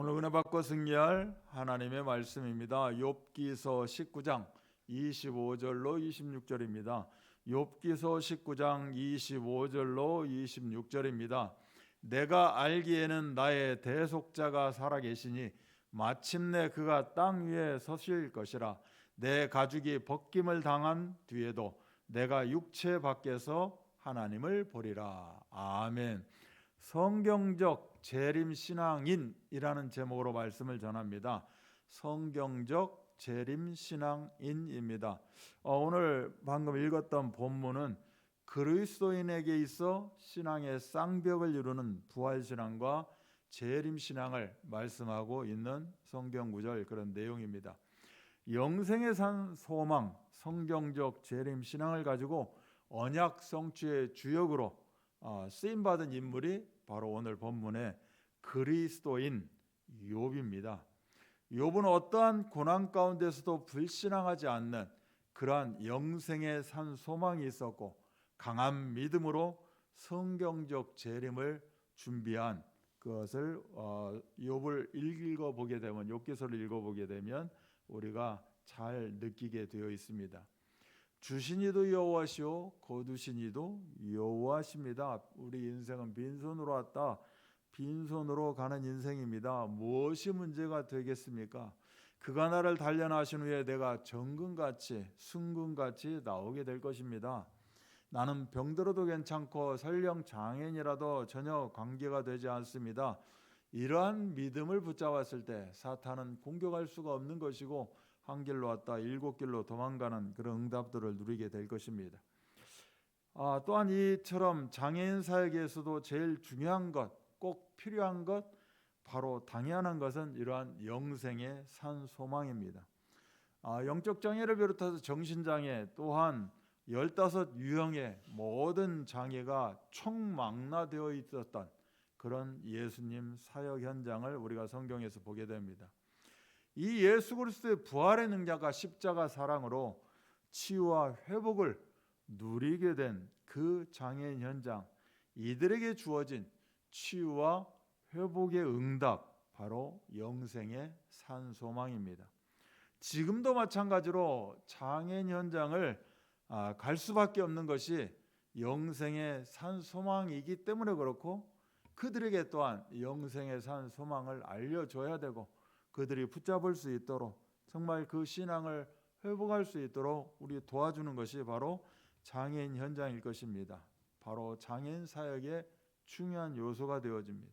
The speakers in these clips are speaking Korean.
오늘 은혜 받고 승리할 하나님의 말씀입니다. 욥기서 19장 25절로 26절입니다. 욥기서 19장 25절로 26절입니다. 내가 알기에는 나의 대속자가 살아계시니 마침내 그가 땅 위에 서실 것이라. 내 가죽이 벗김을 당한 뒤에도 내가 육체 밖에서 하나님을 보리라. 아멘. 성경적 재림신앙인이라는 제목으로 말씀을 전합니다. 성경적 재림신앙인입니다. 오늘 방금 읽었던 본문은 그리스도인에게 있어 신앙의 쌍벽을 이루는 부활신앙과 재림신앙을 말씀하고 있는 성경구절, 그런 내용입니다. 영생에 산 소망, 성경적 재림신앙을 가지고 언약 성취의 주역으로 쓰임받은 인물이 바로 오늘 본문의 그리스도인 욥입니다. 욥은 어떠한 고난 가운데서도 불신앙하지 않는 그러한 영생에 산 소망이 있었고, 강한 믿음으로 성경적 재림을 준비한 그것을 욥을 읽어보게 되면, 욥기서를 읽어보게 되면 우리가 잘 느끼게 되어 있습니다. 주신 이도 여호와시오 거두신 이도 여호와십니다. 우리 인생은 빈손으로 왔다, 빈손으로 가는 인생입니다. 무엇이 문제가 되겠습니까? 그가 나를 단련하신 후에 내가 정금같이 순금같이 나오게 될 것입니다. 나는 병들어도 괜찮고 설령 장애인이라도 전혀 관계가 되지 않습니다. 이러한 믿음을 붙잡았을 때 사탄은 공격할 수가 없는 것이고, 한 길로 왔다 일곱 길로 도망가는 그런 응답들을 누리게 될 것입니다. 또한 이처럼 장애인 사역에서도 제일 중요한 것, 꼭 필요한 것, 바로 당연한 것은 이러한 영생의 산 소망입니다. 영적 장애를 비롯해서 정신장애 또한 15유형의 모든 장애가 총망라되어 있었던 그런 예수님 사역 현장을 우리가 성경에서 보게 됩니다. 이 예수 그리스도의 부활의 능력과 십자가 사랑으로 치유와 회복을 누리게 된 그 장애인 현장, 이들에게 주어진 치유와 회복의 응답, 바로 영생의 산 소망입니다. 지금도 마찬가지로 장애인 현장을 갈 수밖에 없는 것이 영생의 산 소망이기 때문에 그렇고, 그들에게 또한 영생의 산 소망을 알려줘야 되고, 그들이 붙잡을 수 있도록 정말 그 신앙을 회복할 수 있도록 우리 도와주는 것이 바로 장애인 현장일 것입니다. 바로 장애인 사역의 중요한 요소가 되어집니다.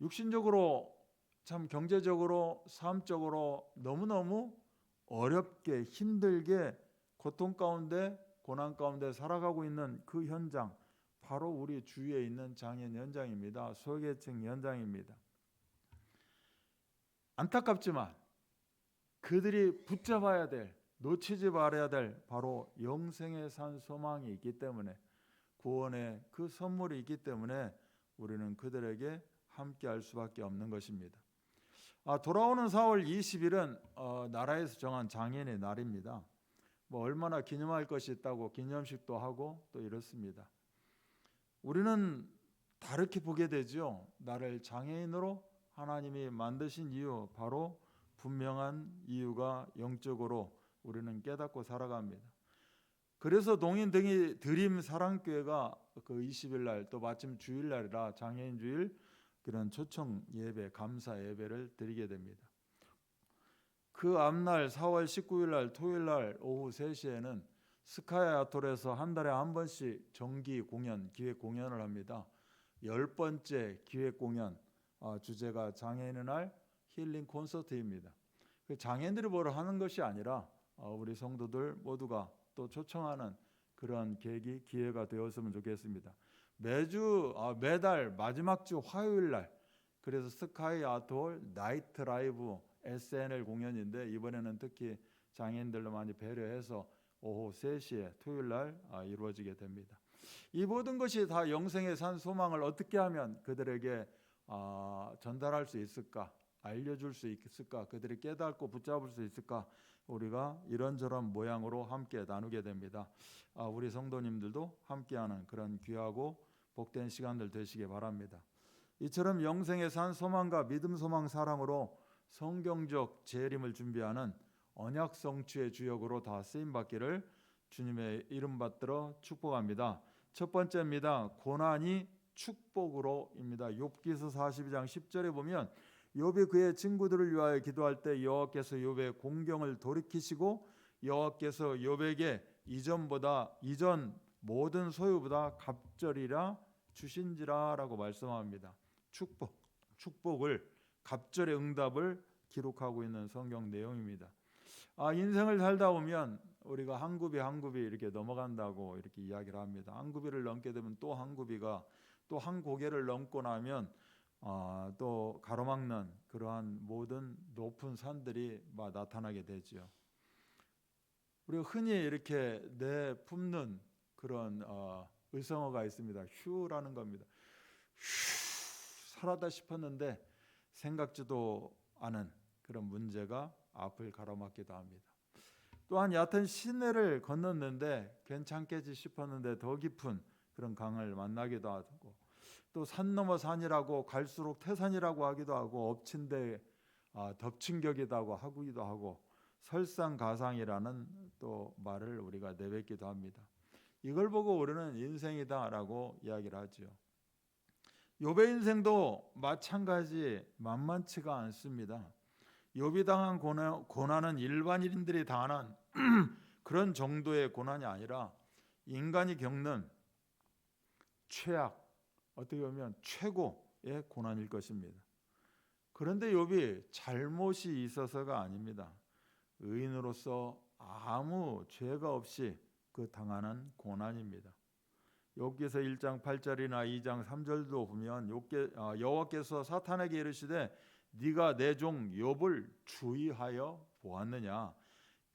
육신적으로, 참 경제적으로, 삶적으로 너무너무 어렵게 힘들게 고통 가운데 고난 가운데 살아가고 있는 그 현장, 바로 우리 주위에 있는 장애인 현장입니다. 소외계층 현장입니다. 안타깝지만 그들이 붙잡아야 될, 놓치지 말아야 될 바로 영생의 산 소망이 있기 때문에, 구원의 그 선물이 있기 때문에 우리는 그들에게 함께할 수밖에 없는 것입니다. 돌아오는 4월 20일은 나라에서 정한 장애인의 날입니다. 얼마나 기념할 것이 있다고 기념식도 하고 또 이렇습니다. 우리는 다르게 보게 되죠. 나를 장애인으로 하나님이 만드신 이유, 바로 분명한 이유가 영적으로 우리는 깨닫고 살아갑니다. 그래서 동인 등이 드림 사랑교회가 그 20일 날, 또 마침 주일날이라 장애인 주일, 그런 초청 예배, 감사 예배를 드리게 됩니다. 그 앞날 4월 19일 날 토요일 날 오후 3시에는 스카이 아톨에서 한 달에 한 번씩 정기 공연, 기획 공연을 합니다. 10번째 기획 공연, 주제가 장애인의 날 힐링 콘서트입니다. 장애인들이 뭘 하는 것이 아니라 우리 성도들 모두가 또 초청하는 그런 계기, 기회가 되었으면 좋겠습니다. 매달 마지막 주 화요일 날, 그래서 스카이 아톨 나이트 라이브 SNL 공연인데, 이번에는 특히 장애인들로 많이 배려해서 오후 3시에 토요일 날 이루어지게 됩니다. 이 모든 것이 다 영생의 산 소망을 어떻게 하면 그들에게 전달할 수 있을까, 알려줄 수 있을까, 그들이 깨닫고 붙잡을 수 있을까, 우리가 이런저런 모양으로 함께 나누게 됩니다. 우리 성도님들도 함께하는 그런 귀하고 복된 시간들 되시기 바랍니다. 이처럼 영생에 산 소망과 믿음, 소망, 사랑으로 성경적 재림을 준비하는 언약 성취의 주역으로 다 쓰임 받기를 주님의 이름 받들어 축복합니다. 첫 번째입니다. 고난이 축복으로입니다. 욥기서 42장 10절에 보면 욥이 그의 친구들을 위하여 기도할 때 여호와께서 욥의 공경을 돌이키시고 여호와께서 욥에게 이전 모든 소유보다 갑절이라 주신지라라고 말씀합니다. 축복을 갑절의 응답을 기록하고 있는 성경 내용입니다. 인생을 살다 보면 우리가 한 굽이 이렇게 넘어간다고 이렇게 이야기를 합니다. 한 굽이를 넘게 되면 또 한 굽이가 또 한 고개를 넘고 나면 또 가로막는 그러한 모든 높은 산들이 나타나게 되죠. 우리가 흔히 이렇게 내뿜는 그런 의성어가 있습니다. 휴라는 겁니다. 휴, 살았다 싶었는데 생각지도 않은 그런 문제가 앞을 가로막기도 합니다. 또한 얕은 시내를 건넜는데 괜찮겠지 싶었는데 더 깊은 그런 강을 만나기도 하고, 또 산 넘어 산이라고 갈수록 태산이라고 하기도 하고, 엎친 데 덮친 격이라고 하기도 하고, 설상가상이라는 또 말을 우리가 내뱉기도 합니다. 이걸 보고 우리는 인생이다라고 이야기를 하죠. 욥의 인생도 마찬가지 만만치가 않습니다. 욥이 당한 고난은 일반인들이 당하는 그런 정도의 고난이 아니라 인간이 겪는 최악, 어떻게 보면 최고의 고난일 것입니다. 그런데 욥이 잘못이 있어서가 아닙니다. 의인으로서 아무 죄가 없이 그 당하는 고난입니다. 욥기서 1장 8절이나 2장 3절도 보면 여호와께서 사탄에게 이르시되 네가 내 종 욥을 주의하여 보았느냐,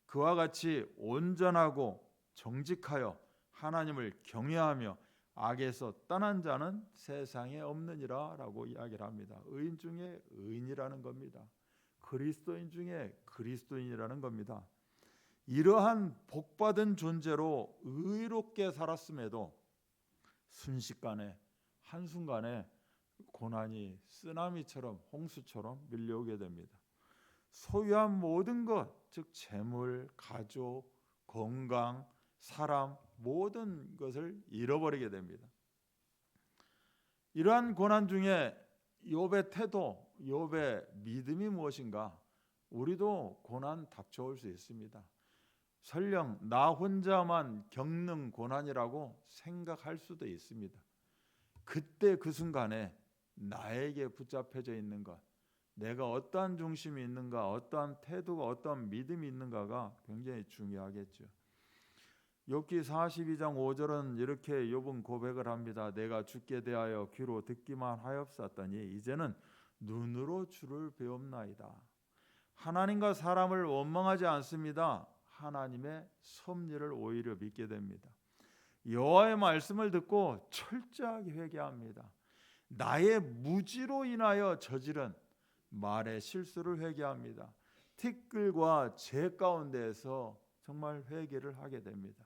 그와 같이 온전하고 정직하여 하나님을 경외하며 악에서 떠난 자는 세상에 없느니라 라고 이야기를 합니다. 의인 중에 의인이라는 겁니다. 그리스도인 중에 그리스도인이라는 겁니다. 이러한 복받은 존재로 의롭게 살았음에도 순식간에 한순간에 고난이 쓰나미처럼 홍수처럼 밀려오게 됩니다. 소유한 모든 것, 즉 재물, 가족, 건강, 사람, 모든 것을 잃어버리게 됩니다. 이러한 고난 중에 욥의 태도, 욥의 믿음이 무엇인가? 우리도 고난 닥쳐올 수 있습니다. 설령 나 혼자만 겪는 고난이라고 생각할 수도 있습니다. 그때 그 순간에 나에게 붙잡혀져 있는 것, 내가 어떠한 중심이 있는가, 어떠한 태도가, 어떠한 믿음이 있는가가 굉장히 중요하겠죠. 욥기 42장 5절은 이렇게 욥은 고백을 합니다. 내가 주께 대하여 귀로 듣기만 하였었더니 이제는 눈으로 주를 배웁나이다. 하나님과 사람을 원망하지 않습니다. 하나님의 섭리를 오히려 믿게 됩니다. 여호와의 말씀을 듣고 철저하게 회개합니다. 나의 무지로 인하여 저지른 말의 실수를 회개합니다. 티끌과 재 가운데에서 정말 회개를 하게 됩니다.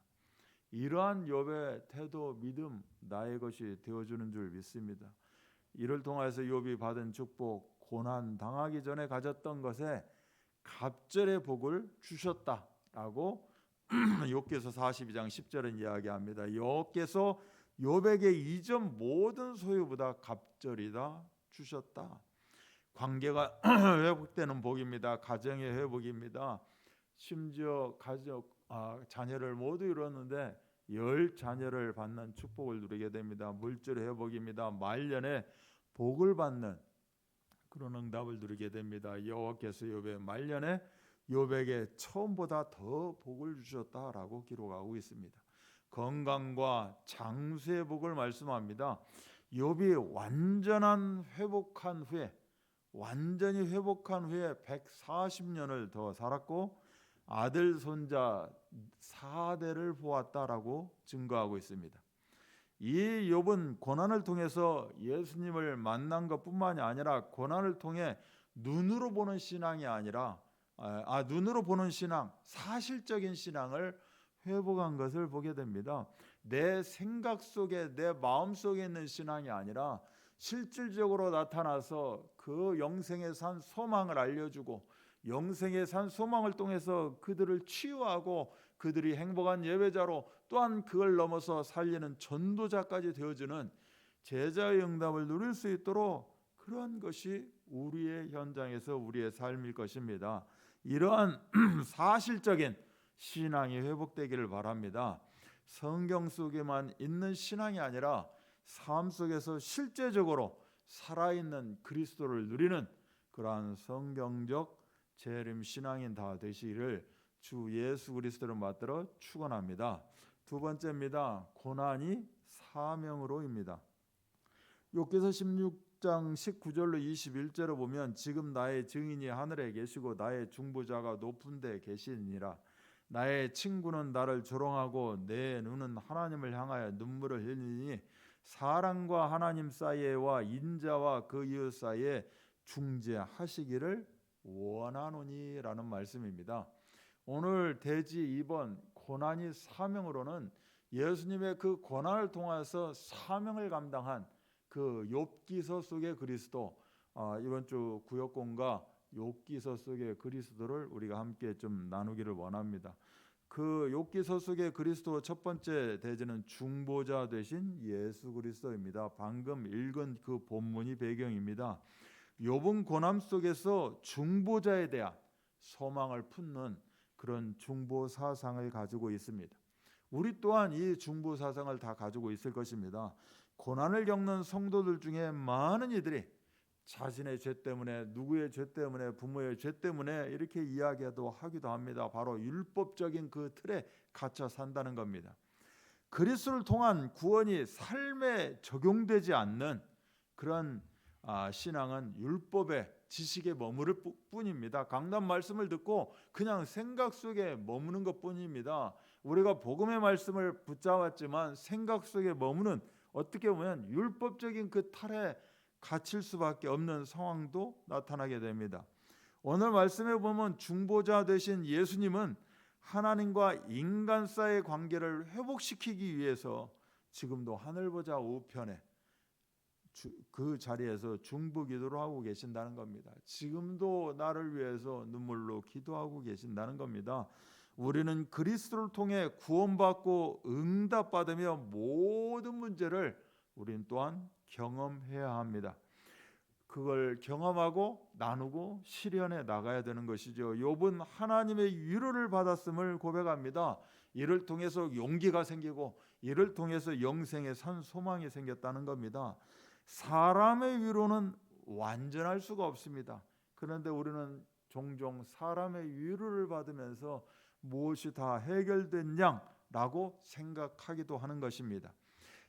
이러한 욥의 태도, 믿음, 나의 것이 되어주는 줄 믿습니다. 이를 통해서 욥이 받은 축복, 고난 당하기 전에 가졌던 것에 갑절의 복을 주셨다라고 욥기서 42장 10절은 이야기합니다. 여호와께서 욥에게 이전 모든 소유보다 갑절이다 주셨다. 관계가 회복되는 복입니다. 가정의 회복입니다. 심지어 자녀를 모두 이뤘는데 10자녀를 받는 축복을 누리게 됩니다. 물질의 회복입니다. 말년에 복을 받는 그런 응답을 누리게 됩니다. 여호와께서 욥의 말년에 욥에게 처음보다 더 복을 주셨다라고 기록하고 있습니다. 건강과 장수의 복을 말씀합니다. 욥이 완전히 회복한 후에 140년을 더 살았고 아들 손자 4대를 보았다라고 증거하고 있습니다. 이 욥은 고난을 통해서 예수님을 만난 것뿐만이 아니라 고난을 통해 눈으로 보는 신앙이 아니라 눈으로 보는 신앙, 사실적인 신앙을 회복한 것을 보게 됩니다. 내 생각 속에, 내 마음 속에 있는 신앙이 아니라 실질적으로 나타나서 그 영생에 산 소망을 알려주고 영생에 산 소망을 통해서 그들을 치유하고 그들이 행복한 예배자로 또한 그걸 넘어서 살리는 전도자까지 되어주는 제자의 응답을 누릴 수 있도록 그런 것이 우리의 현장에서 우리의 삶일 것입니다. 이러한 사실적인 신앙이 회복되기를 바랍니다. 성경 속에만 있는 신앙이 아니라 삶 속에서 실제적으로 살아있는 그리스도를 누리는 그러한 성경적 재림 신앙인 다 되시기를 주 예수 그리스도를 받들어 축원합니다. 두 번째입니다. 고난이 사명으로입니다. 욥기서 16장 19절로 21절을 보면 지금 나의 증인이 하늘에 계시고 나의 중보자가 높은 데 계시니라. 나의 친구는 나를 조롱하고 내 눈은 하나님을 향하여 눈물을 흘리니 사람과 하나님 사이에와 인자와 그 이웃 사이에 중재하시기를 원하노니라는 말씀입니다. 오늘 대지 2번 고난이 사명으로는 예수님의 그 고난을 통해서 사명을 감당한 그 욥기서 속의 그리스도, 이번 주 구역공과 욥기서 속의 그리스도를 우리가 함께 좀 나누기를 원합니다. 그 욥기서 속의 그리스도 첫 번째 대지는 중보자 되신 예수 그리스도입니다. 방금 읽은 그 본문이 배경입니다. 욥은 고난 속에서 중보자에 대한 소망을 품는 그런 중보 사상을 가지고 있습니다. 우리 또한 이 중보 사상을 다 가지고 있을 것입니다. 고난을 겪는 성도들 중에 많은 이들이 자신의 죄 때문에, 누구의 죄 때문에, 부모의 죄 때문에 이렇게 이야기도 하기도 합니다. 바로 율법적인 그 틀에 갇혀 산다는 겁니다. 그리스도를 통한 구원이 삶에 적용되지 않는 그런 신앙은 율법의 지식에 머무를 뿐입니다. 강단 말씀을 듣고 그냥 생각 속에 머무는 것뿐입니다. 우리가 복음의 말씀을 붙잡았지만 생각 속에 머무는, 어떻게 보면 율법적인 그 틀에 갇힐 수밖에 없는 상황도 나타나게 됩니다. 오늘 말씀에 보면 중보자 되신 예수님은 하나님과 인간 사이의 관계를 회복시키기 위해서 지금도 하늘보좌 우편에 그 자리에서 중보기도를 하고 계신다는 겁니다. 지금도 나를 위해서 눈물로 기도하고 계신다는 겁니다. 우리는 그리스도를 통해 구원받고 응답받으며 모든 문제를 우리는 또한 경험해야 합니다. 그걸 경험하고 나누고 실현해 나가야 되는 것이죠. 욥은 하나님의 위로를 받았음을 고백합니다. 이를 통해서 용기가 생기고 이를 통해서 영생의 산 소망이 생겼다는 겁니다. 사람의 위로는 완전할 수가 없습니다. 그런데 우리는 종종 사람의 위로를 받으면서 무엇이 다 해결된 양라고 생각하기도 하는 것입니다.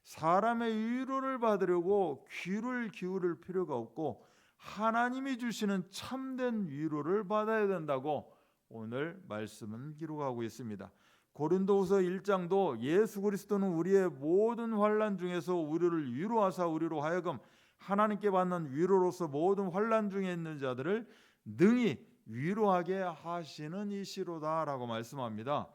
사람의 위로를 받으려고 귀를 기울일 필요가 없고 하나님이 주시는 참된 위로를 받아야 된다고 오늘 말씀은 기록하고 있습니다. 고린도후서 1장도 예수 그리스도는 우리의 모든 환난 중에서 우리를 위로하사 우리로 하여금 하나님께 받는 위로로서 모든 환난 중에 있는 자들을 능히 위로하게 하시는 이시로다라고 말씀합니다.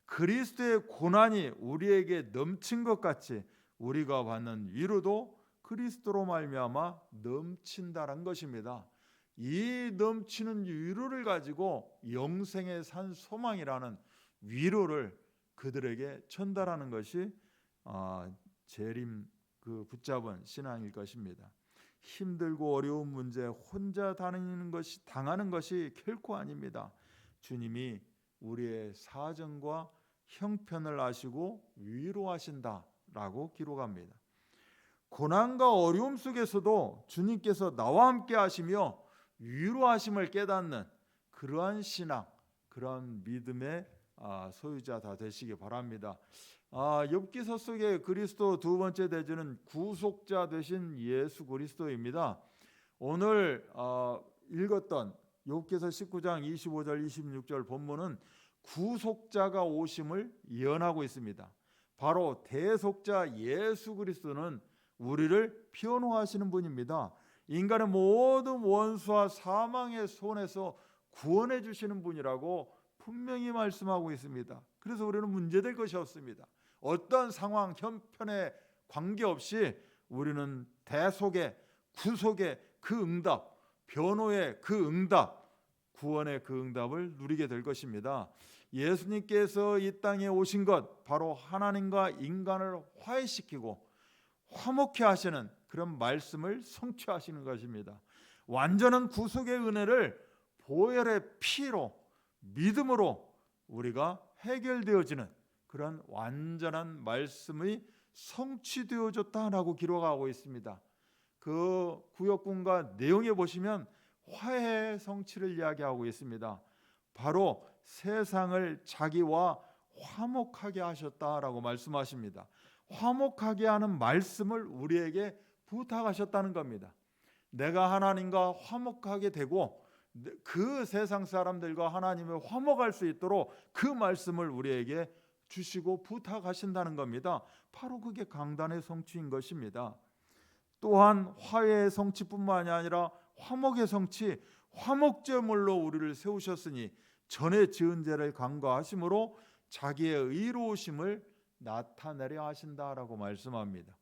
그리스도의 고난이 우리에게 넘친 것 같이 우리가 받는 위로도 그리스도로 말미암아 넘친다는 것입니다. 이 넘치는 위로를 가지고 영생에 산 소망이라는 위로를 그들에게 전달하는 것이 재림 그 붙잡은 신앙일 것입니다. 힘들고 어려운 문제 혼자 당하는 것이 결코 아닙니다. 주님이 우리의 사정과 형편을 아시고 위로하신다라고 기록합니다. 고난과 어려움 속에서도 주님께서 나와 함께 하시며 위로하심을 깨닫는 그러한 신앙, 그런 믿음의 소유자 다 되시기 바랍니다. 욥기서 속의 그리스도 두 번째 대주는 구속자 되신 예수 그리스도입니다. 오늘 읽었던 욥기서 19장 25절 26절 본문은 구속자가 오심을 예언하고 있습니다. 바로 대속자 예수 그리스도는 우리를 변호하시는 분입니다. 인간의 모든 원수와 사망의 손에서 구원해 주시는 분이라고 분명히 말씀하고 있습니다. 그래서 우리는 문제될 것이 없습니다. 어떤 상황, 형편에 관계없이 우리는 대속의, 구속의 그 응답, 변호의 그 응답, 구원의 그 응답을 누리게 될 것입니다. 예수님께서 이 땅에 오신 것, 바로 하나님과 인간을 화해시키고 화목케 하시는 그런 말씀을 성취하시는 것입니다. 완전한 구속의 은혜를 보혈의 피로, 믿음으로 우리가 해결되어지는 그런 완전한 말씀이 성취되어졌다라고 기록하고 있습니다. 그 구역군과 내용에 보시면 화해의 성취를 이야기하고 있습니다. 바로 세상을 자기와 화목하게 하셨다라고 말씀하십니다. 화목하게 하는 말씀을 우리에게 부탁하셨다는 겁니다. 내가 하나님과 화목하게 되고 그 세상 사람들과 하나님을 화목할 수 있도록 그 말씀을 우리에게 주시고 부탁하신다는 겁니다. 바로 그게 강단의 성취인 것입니다. 또한 화해의 성취뿐만이 아니라 화목의 성취, 화목제물로 우리를 세우셨으니 전에 지은 죄를 간과하심으로 자기의 의로우심을 나타내려 하신다라고 말씀합니다.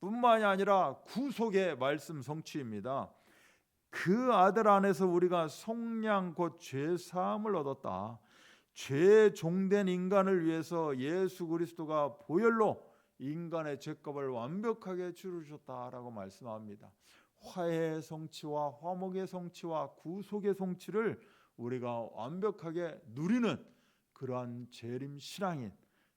뿐만이 아니라 구속의 말씀 성취입니다. 그 아들 안에서 우리가 속량 곧 죄사함을 얻었다. 죄에 종된 인간을 위해서 예수 그리스도가 보혈로 인간의 죄값을 완벽하게 치르셨다라고 말씀합니다. 화해의 성취와 화목의 성취와 구속의 성취를 우리가 완벽하게 누리는 그러한 재림 신앙인,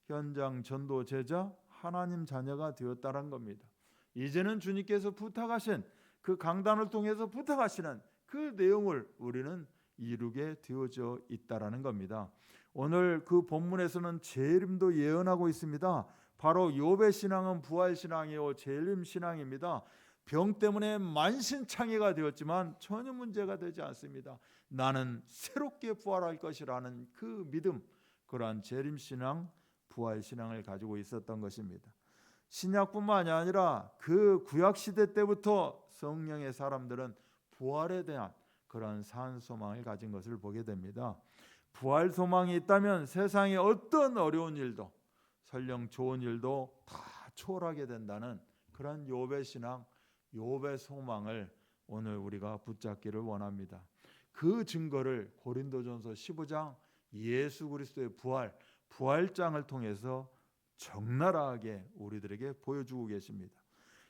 현장 전도 제자, 하나님 자녀가 되었다는 겁니다. 이제는 주님께서 부탁하신 그 강단을 통해서 부탁하시는 그 내용을 우리는 이루게 되어져 있다라는 겁니다. 오늘 그 본문에서는 재림도 예언하고 있습니다. 바로 욥의 신앙은 부활 신앙이요 재림 신앙입니다. 병 때문에 만신창이가 되었지만 전혀 문제가 되지 않습니다. 나는 새롭게 부활할 것이라는 그 믿음, 그러한 재림 신앙, 부활 신앙을 가지고 있었던 것입니다. 신약뿐만이 아니라 그 구약 시대 때부터 성령의 사람들은 부활에 대한 그런 산 소망을 가진 것을 보게 됩니다. 부활 소망이 있다면 세상의 어떤 어려운 일도, 설령 좋은 일도 다 초월하게 된다는 그런 욥의 신앙, 욥의 소망을 오늘 우리가 붙잡기를 원합니다. 그 증거를 고린도전서 15장 예수 그리스도의 부활장을 통해서 적나라하게 우리들에게 보여주고 계십니다.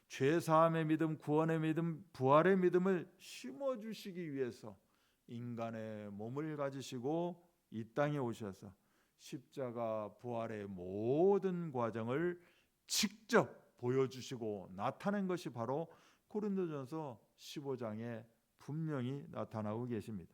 죄사함의 믿음, 구원의 믿음, 부활의 믿음을 심어주시기 위해서 인간의 몸을 가지시고 이 땅에 오셔서 십자가 부활의 모든 과정을 직접 보여주시고 나타낸 것이 바로 고린도전서 15장에 분명히 나타나고 계십니다.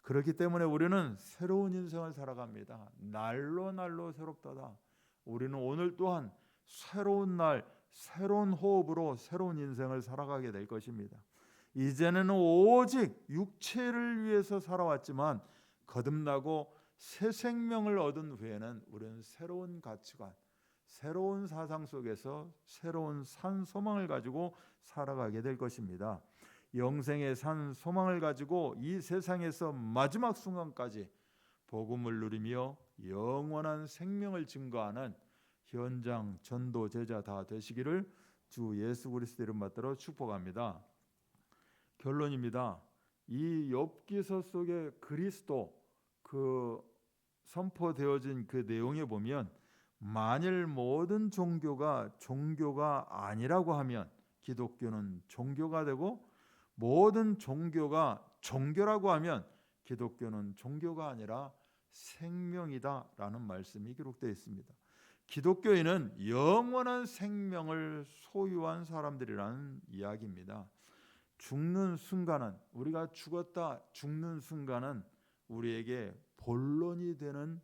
그렇기 때문에 우리는 새로운 인생을 살아갑니다. 날로 날로 새롭도다. 우리는 오늘 또한 새로운 날, 새로운 호흡으로 새로운 인생을 살아가게 될 것입니다. 이제는 오직 육체를 위해서 살아왔지만 거듭나고 새 생명을 얻은 후에는 우리는 새로운 가치관, 새로운 사상 속에서 새로운 산 소망을 가지고 살아가게 될 것입니다. 영생의 산 소망을 가지고 이 세상에서 마지막 순간까지 복음을 누리며 영원한 생명을 증거하는 현장 전도 제자 다 되시기를 주 예수 그리스도 이름 받들어 축복합니다. 결론입니다. 이 욥기서 속에 그리스도 그 선포되어진 그 내용에 보면 만일 모든 종교가 아니라고 하면 기독교는 종교가 되고 모든 종교가 종교라고 하면 기독교는 종교가 아니라 생명이다라는 말씀이 기록되어 있습니다. 기독교인은 영원한 생명을 소유한 사람들이라는 이야기입니다. 죽는 순간은 우리가 죽는 순간은 우리에게 본론이 되는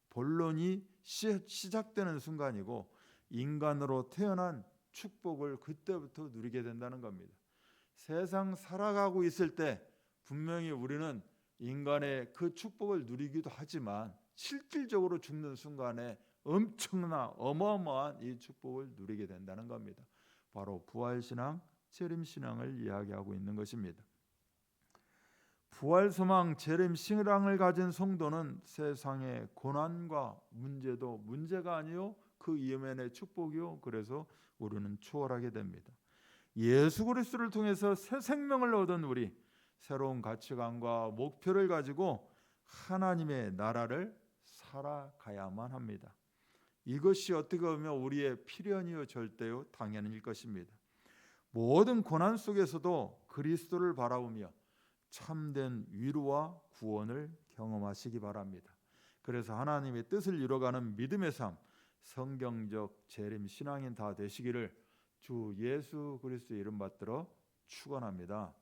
본론이 시작되는 순간이고 인간으로 태어난 축복을 그때부터 누리게 된다는 겁니다. 세상 살아가고 있을 때 분명히 우리는 인간의 그 축복을 누리기도 하지만 실질적으로 죽는 순간에 엄청나 어마어마한 이 축복을 누리게 된다는 겁니다. 바로 부활신앙, 재림신앙을 이야기하고 있는 것입니다. 부활소망, 재림신앙을 가진 성도는 세상의 고난과 문제도 문제가 아니요 그 이면의 축복이요. 그래서 우리는 추월하게 됩니다. 예수 그리스도를 통해서 새 생명을 얻은 우리, 새로운 가치관과 목표를 가지고 하나님의 나라를 살아가야만 합니다. 이것이 어떻게 보면 우리의 필연이요 절대요 당연일 것입니다. 모든 고난 속에서도 그리스도를 바라보며 참된 위로와 구원을 경험하시기 바랍니다. 그래서 하나님의 뜻을 이뤄가는 믿음의 삶, 성경적 재림 신앙인 다 되시기를 주 예수 그리스도의 이름 받들어 축원합니다.